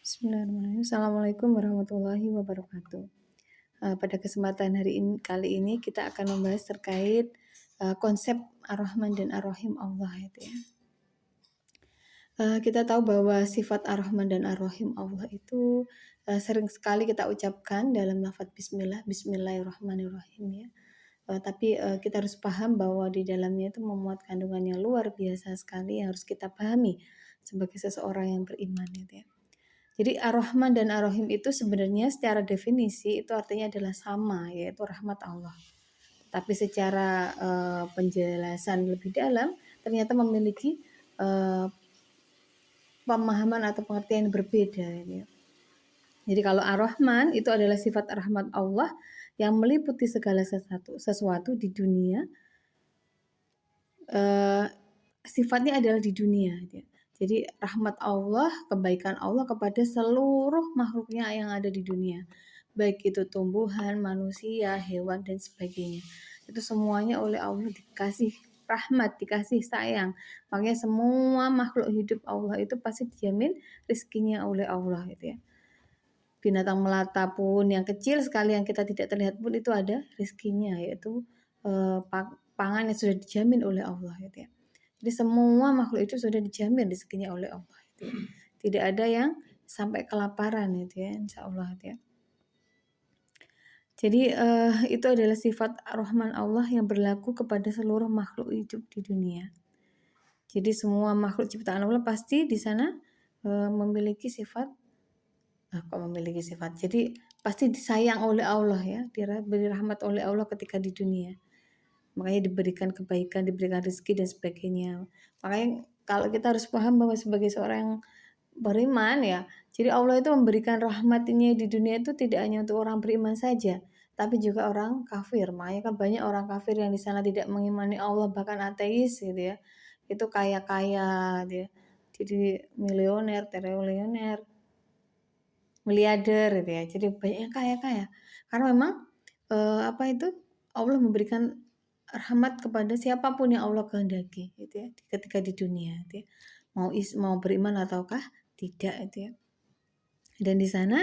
Bismillahirrahmanirrahim. Assalamualaikum warahmatullahi wabarakatuh. Pada kesempatan kali ini kita akan membahas terkait konsep Ar-Rahman dan Ar-Rahim Allah itu ya. Kita tahu bahwa sifat Ar-Rahman dan Ar-Rahim Allah itu sering sekali kita ucapkan dalam lafaz Bismillah, Bismillahirrahmanirrahim ya. Tapi kita harus paham bahwa di dalamnya itu memuat kandungan yang luar biasa sekali yang harus kita pahami sebagai seseorang yang beriman gitu ya. Jadi Ar-Rahman dan Ar-Rahim itu sebenarnya secara definisi itu artinya adalah sama, yaitu rahmat Allah. Tapi secara penjelasan lebih dalam ternyata memiliki pemahaman atau pengertian yang berbeda ya. Jadi kalau Ar-Rahman itu adalah sifat rahmat Allah yang meliputi segala sesuatu di dunia. Sifatnya adalah di dunia gitu ya. Jadi rahmat Allah, kebaikan Allah kepada seluruh makhluknya yang ada di dunia. Baik itu tumbuhan, manusia, hewan, dan sebagainya. Itu semuanya oleh Allah dikasih rahmat, dikasih sayang. Makanya semua makhluk hidup Allah itu pasti dijamin rezekinya oleh Allah gitu ya. Binatang melata pun yang kecil sekali yang kita tidak terlihat pun itu ada rezekinya, yaitu pangan yang sudah dijamin oleh Allah gitu ya. Jadi semua makhluk itu sudah dijamin rezekinya oleh Allah gitu ya. Tidak ada yang sampai kelaparan gitu ya, insya Allah gitu ya. Jadi itu adalah sifat Ar-Rahman Allah yang berlaku kepada seluruh makhluk hidup di dunia. Jadi semua makhluk ciptaan Allah pasti di sana memiliki sifat Jadi pasti disayang oleh Allah ya, diberi rahmat oleh Allah ketika di dunia. Makanya diberikan kebaikan, diberikan rezeki dan sebagainya. Makanya kalau kita harus paham bahwa sebagai seorang yang beriman ya, jadi Allah itu memberikan rahmatnya di dunia itu tidak hanya untuk orang beriman saja, tapi juga orang kafir. Makanya kan banyak orang kafir yang di sana tidak mengimani Allah, bahkan ateis gitu ya. Itu kaya-kaya dia. Jadi milioner, triliuner, miliarder gitu ya. Jadi banyak yang kaya-kaya. Karena memang Allah memberikan rahmat kepada siapapun yang Allah kehendaki gitu ya, ketika di dunia gitu ya. Mau beriman ataukah tidak gitu ya. Dan di sana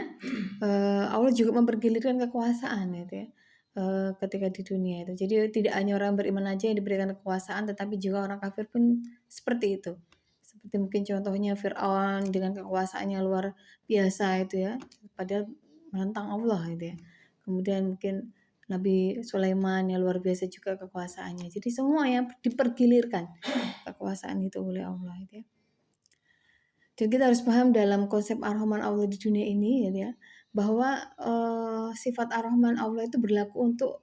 Allah juga mempergilirkan kekuasaan gitu ya. Ketika di dunia itu. Jadi tidak hanya orang beriman aja yang diberikan kekuasaan, tetapi juga orang kafir pun seperti itu. Seperti mungkin contohnya Fir'aun dengan kekuasaannya luar biasa itu ya, padahal menentang Allah gitu ya. Kemudian mungkin Nabi Sulaiman yang luar biasa juga kekuasaannya. Jadi semua yang dipergilirkan kekuasaan itu oleh Allah gitu ya. Dan kita harus paham dalam konsep Ar-Rahman Allah di dunia ini gitu ya, bahwa sifat Ar-Rahman Allah itu berlaku untuk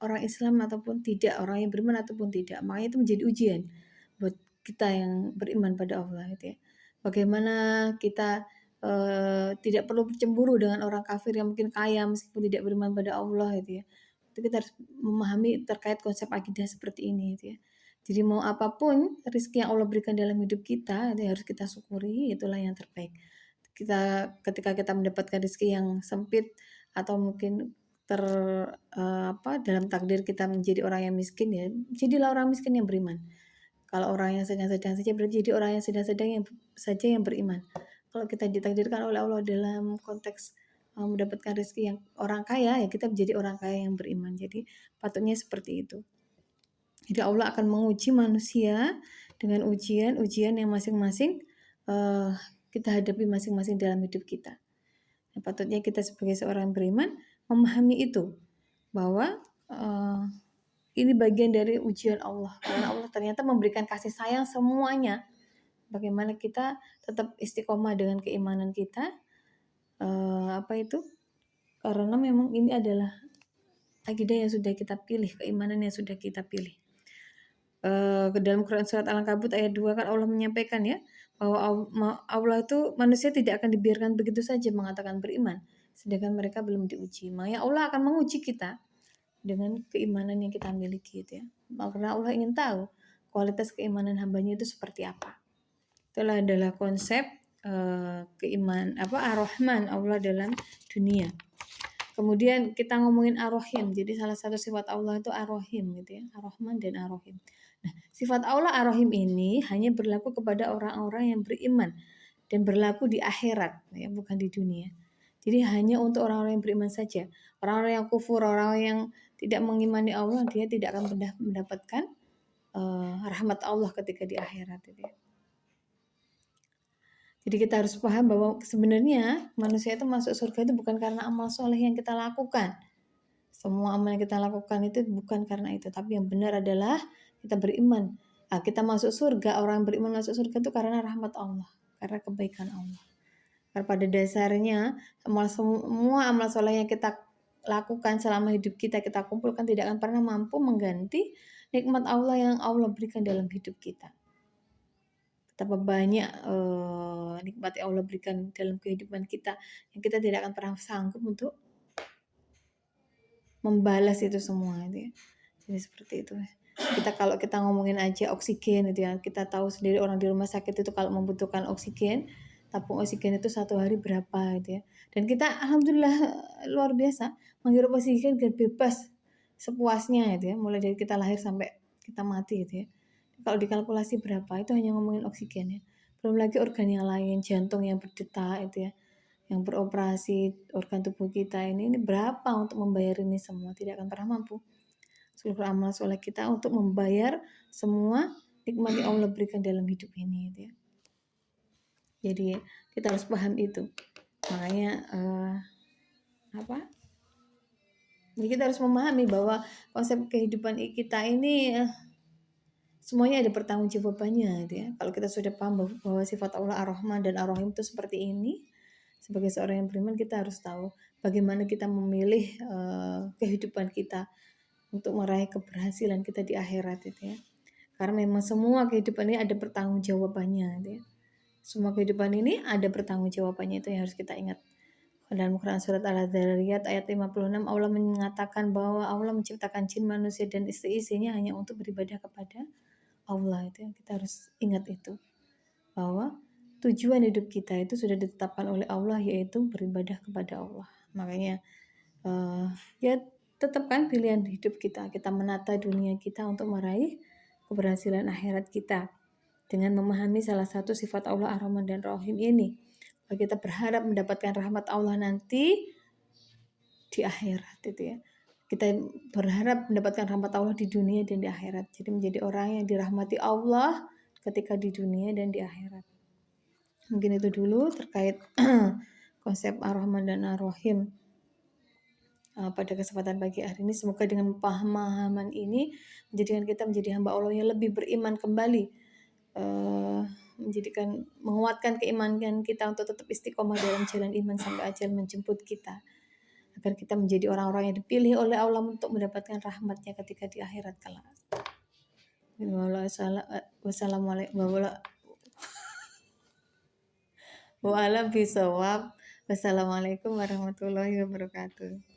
orang Islam ataupun tidak, orang yang beriman ataupun tidak. Makanya itu menjadi ujian buat kita yang beriman pada Allah gitu ya. Bagaimana kita tidak perlu bercemburu dengan orang kafir yang mungkin kaya meskipun tidak beriman pada Allah gitu ya. Itu kita harus memahami terkait konsep akidah seperti ini gitu ya. Jadi mau apapun rezeki yang Allah berikan dalam hidup kita, itu harus kita syukuri, itulah yang terbaik. Ketika kita mendapatkan rezeki yang sempit atau mungkin dalam takdir kita menjadi orang yang miskin ya, jadilah orang miskin yang beriman. Kalau orang yang sedang-sedang saja berarti jadi orang yang sedang-sedang saja yang beriman. Kalau kita ditakdirkan oleh Allah dalam konteks mendapatkan rezeki yang orang kaya, ya kita menjadi orang kaya yang beriman. Jadi patutnya seperti itu. Jadi Allah akan menguji manusia dengan ujian-ujian yang masing-masing kita hadapi masing-masing dalam hidup kita. Nah, patutnya kita sebagai seorang beriman memahami itu, bahwa ini bagian dari ujian Allah. Karena Allah ternyata memberikan kasih sayang semuanya. Bagaimana kita tetap istiqomah dengan keimanan kita, karena memang ini adalah akidah yang sudah kita pilih, keimanan yang sudah kita pilih. Ke dalam Quran surat Al-Ankabut ayat 2 kan Allah menyampaikan ya, bahwa Allah itu manusia tidak akan dibiarkan begitu saja mengatakan beriman, sedangkan mereka belum diuji. Makanya Allah akan menguji kita dengan keimanan yang kita miliki gitu ya. Karena Allah ingin tahu kualitas keimanan hambanya itu seperti apa. Itulah adalah konsep Ar-Rahman Allah dalam dunia. Kemudian kita ngomongin Ar-Rahim. Jadi salah satu sifat Allah itu Ar-Rahim gitu ya, Ar-Rahman dan Ar-Rahim. Nah, sifat Allah Ar-Rahim ini hanya berlaku kepada orang-orang yang beriman dan berlaku di akhirat, ya, bukan di dunia. Jadi hanya untuk orang-orang yang beriman saja. Orang-orang yang kufur, orang-orang yang tidak mengimani Allah, dia tidak akan mendapatkan rahmat Allah ketika di akhirat itu ya. Jadi kita harus paham bahwa sebenarnya manusia itu masuk surga itu bukan karena amal soleh yang kita lakukan. Semua amal yang kita lakukan itu bukan karena itu, tapi yang benar adalah kita beriman. Nah, kita masuk surga, orang yang beriman masuk surga itu karena rahmat Allah, karena kebaikan Allah. Karena pada dasarnya semua amal soleh yang kita lakukan selama hidup kita kumpulkan tidak akan pernah mampu mengganti nikmat Allah yang Allah berikan dalam hidup kita. Betapa banyak nikmat yang Allah berikan dalam kehidupan kita yang kita tidak akan pernah sanggup untuk membalas itu semua itu ya. Jadi seperti itu ya. Kalau kita ngomongin aja oksigen itu ya, kita tahu sendiri orang di rumah sakit itu kalau membutuhkan oksigen, tabung oksigen itu 1 hari berapa gitu ya. Dan kita alhamdulillah luar biasa menghirup oksigen bebas sepuasnya gitu ya, mulai dari kita lahir sampai kita mati gitu ya. Kalau dikalkulasi berapa itu hanya ngomongin oksigen ya. Belum lagi organ yang lain, jantung yang berdetak itu ya, yang beroperasi, organ tubuh kita ini berapa untuk membayar ini semua, tidak akan pernah mampu seluruh amal soleh kita untuk membayar semua nikmat yang Allah berikan dalam hidup ini gitu ya. Jadi kita harus paham itu. Makanya jadi kita harus memahami bahwa konsep kehidupan kita ini semuanya ada pertanggungjawabannya gitu ya. Kalau kita sudah paham bahwa sifat Allah Ar-Rahman dan Ar-Rahim itu seperti ini, sebagai seorang yang beriman kita harus tahu bagaimana kita memilih kehidupan kita untuk meraih keberhasilan kita di akhirat itu ya. Karena memang semua kehidupan ini ada pertanggungjawabannya gitu ya. Semua kehidupan ini ada pertanggungjawabannya, itu yang harus kita ingat. Dalam Quran surat Al-Dzariyat ayat 56 Allah mengatakan bahwa Allah menciptakan jin, manusia dan istri-istrinya hanya untuk beribadah kepada Allah itu ya. Kita harus ingat itu. Bahwa tujuan hidup kita itu sudah ditetapkan oleh Allah, yaitu beribadah kepada Allah. Makanya ya tetapkan pilihan hidup kita menata dunia kita untuk meraih keberhasilan akhirat kita dengan memahami salah satu sifat Allah Ar-Rahman dan Rahim ini. Bahwa kita berharap mendapatkan rahmat Allah nanti di akhirat itu ya. Kita berharap mendapatkan rahmat Allah di dunia dan di akhirat. Jadi menjadi orang yang dirahmati Allah ketika di dunia dan di akhirat. Mungkin itu dulu terkait konsep Ar-Rahman dan Ar-Rahim pada kesempatan pagi hari ini. Semoga dengan pemahaman ini menjadikan kita menjadi hamba Allah yang lebih beriman kembali, menguatkan keimanan kita untuk tetap istiqomah dalam jalan iman sampai ajal menjemput kita, agar kita menjadi orang-orang yang dipilih oleh Allah untuk mendapatkan rahmatnya ketika di akhirat kelak. Wassalamualaikum warahmatullahi wabarakatuh.